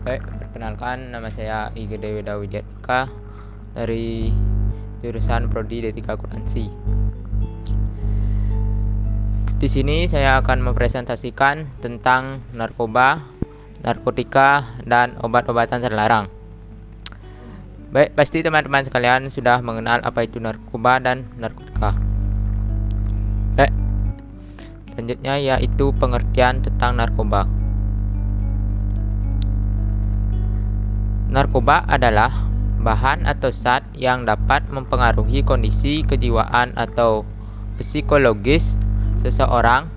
Baik, perkenalkan nama saya Iga Dewi Dawidatka dari jurusan Prodi D3 Akuntansi. Di sini saya akan mempresentasikan tentang narkoba, narkotika, dan obat-obatan terlarang. Baik, pasti teman-teman sekalian sudah mengenal apa itu narkoba dan narkotika. Baik, selanjutnya yaitu pengertian tentang narkoba. Narkoba adalah bahan atau zat yang dapat mempengaruhi kondisi kejiwaan atau psikologis seseorang,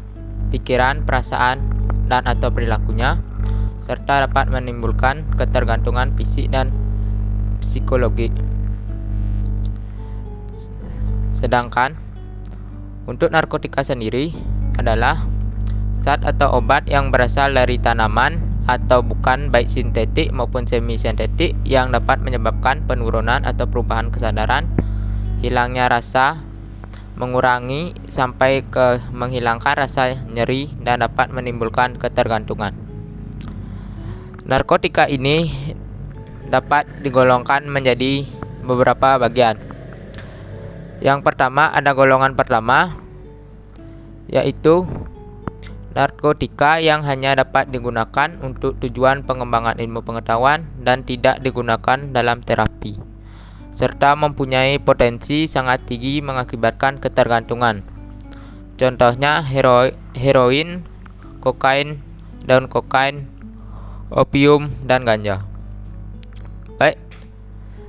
pikiran, perasaan, dan atau perilakunya, serta dapat menimbulkan ketergantungan fisik dan psikologi. Sedangkan untuk narkotika sendiri adalah zat atau obat yang berasal dari tanaman atau bukan, baik sintetik maupun semi sintetik, yang dapat menyebabkan penurunan atau perubahan kesadaran, hilangnya rasa, mengurangi sampai ke menghilangkan rasa nyeri, dan dapat menimbulkan ketergantungan. Narkotika ini dapat digolongkan menjadi beberapa bagian. Yang pertama, ada golongan pertama, yaitu narkotika yang hanya dapat digunakan untuk tujuan pengembangan ilmu pengetahuan dan tidak digunakan dalam terapi, serta mempunyai potensi sangat tinggi mengakibatkan ketergantungan. Contohnya heroin, kokain, daun kokain, opium, dan ganja. Baik,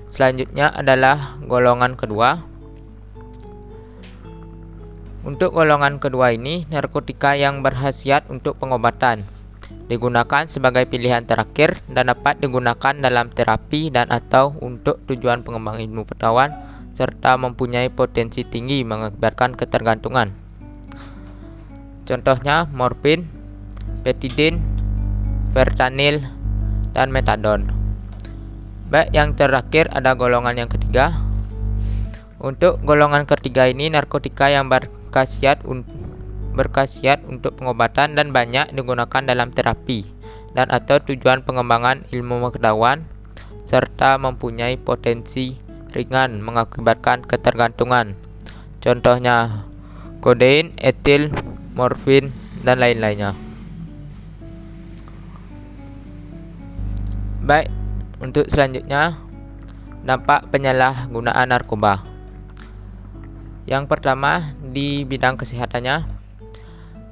selanjutnya adalah golongan kedua. Untuk golongan kedua ini, narkotika yang berkhasiat untuk pengobatan, digunakan sebagai pilihan terakhir dan dapat digunakan dalam terapi dan atau untuk tujuan pengembangan ilmu pengetahuan, serta mempunyai potensi tinggi mengakibatkan ketergantungan. Contohnya morfin, betadine, fentanyl, dan metadon. Baik, yang terakhir ada golongan yang ketiga. Untuk golongan ketiga ini, narkotika yang berkhasiat untuk pengobatan dan banyak digunakan dalam terapi dan atau tujuan pengembangan ilmu pengetahuan, serta mempunyai potensi ringan mengakibatkan ketergantungan. Contohnya kodein, etil, morfin, dan lain-lainnya. Baik, untuk selanjutnya, dampak penyalahgunaan narkoba. Yang pertama, di bidang kesehatannya,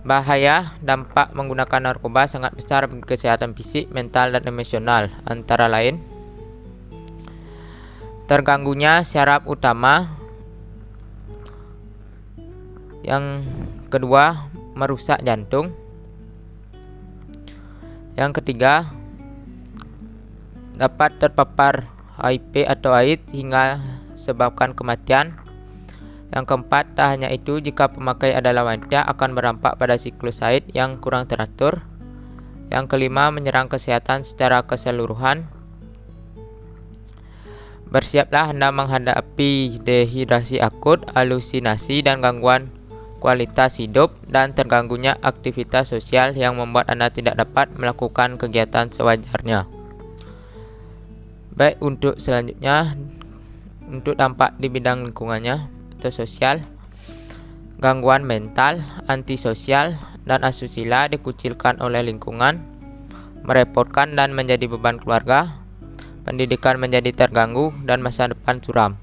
bahaya dampak menggunakan narkoba sangat besar bagi kesehatan fisik, mental, dan emosional. Antara lain, terganggunya syaraf utama. Yang kedua, merusak jantung. Yang ketiga, dapat terpapar HIV atau AIDS hingga sebabkan kematian. Yang keempat, tak hanya itu, jika pemakai adalah wanita akan berdampak pada siklus haid yang kurang teratur. Yang kelima, menyerang kesehatan secara keseluruhan. Bersiaplah Anda menghadapi dehidrasi akut, halusinasi, dan gangguan kualitas hidup, dan terganggunya aktivitas sosial yang membuat Anda tidak dapat melakukan kegiatan sewajarnya. Baik, untuk selanjutnya, untuk dampak di bidang lingkungannya atau sosial, gangguan mental, antisosial, dan asusila, dikucilkan oleh lingkungan, merepotkan dan menjadi beban keluarga, pendidikan menjadi terganggu, dan masa depan suram.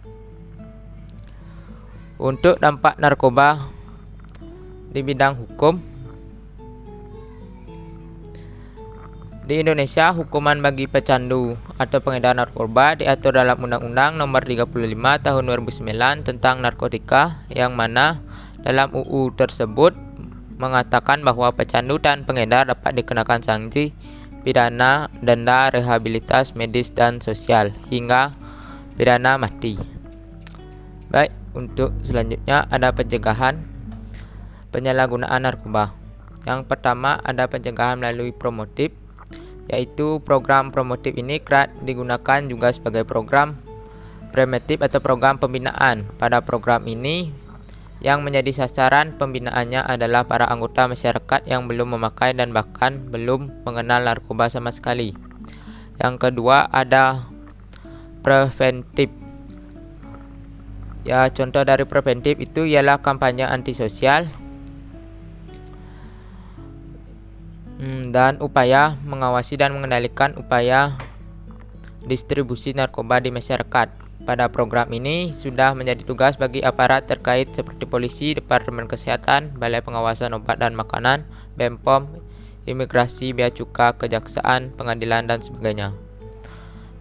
Untuk dampak narkoba di bidang hukum, di Indonesia, hukuman bagi pecandu atau pengedar narkoba diatur dalam Undang-Undang Nomor 35 Tahun 2009 tentang narkotika, yang mana dalam UU tersebut mengatakan bahwa pecandu dan pengedar dapat dikenakan sanksi pidana, denda, rehabilitas medis dan sosial, hingga pidana mati. Baik, untuk selanjutnya ada pencegahan penyalahgunaan narkoba. Yang pertama, ada pencegahan melalui promotif, yaitu program promotif ini kerap digunakan juga sebagai program preventif atau program pembinaan. Pada program ini, yang menjadi sasaran pembinaannya adalah para anggota masyarakat yang belum memakai dan bahkan belum mengenal narkoba sama sekali. Yang kedua ada preventif. Ya, contoh dari preventif itu ialah kampanye antisosial dan upaya mengawasi dan mengendalikan upaya distribusi narkoba di masyarakat. Pada program ini sudah menjadi tugas bagi aparat terkait seperti polisi, Departemen Kesehatan, Balai Pengawasan Obat dan Makanan, BEM-POM, Imigrasi, Bea Cukai, Kejaksaan, Pengadilan, dan sebagainya.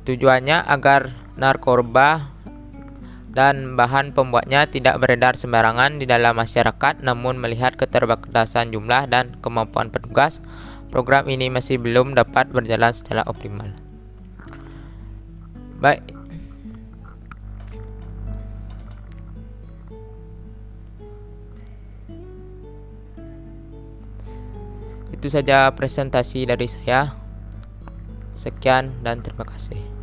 Tujuannya agar narkoba dan bahan pembuatnya tidak beredar sembarangan di dalam masyarakat, namun melihat keterbatasan jumlah dan kemampuan petugas, program ini masih belum dapat berjalan secara optimal. Baik. Itu saja presentasi dari saya. Sekian dan terima kasih.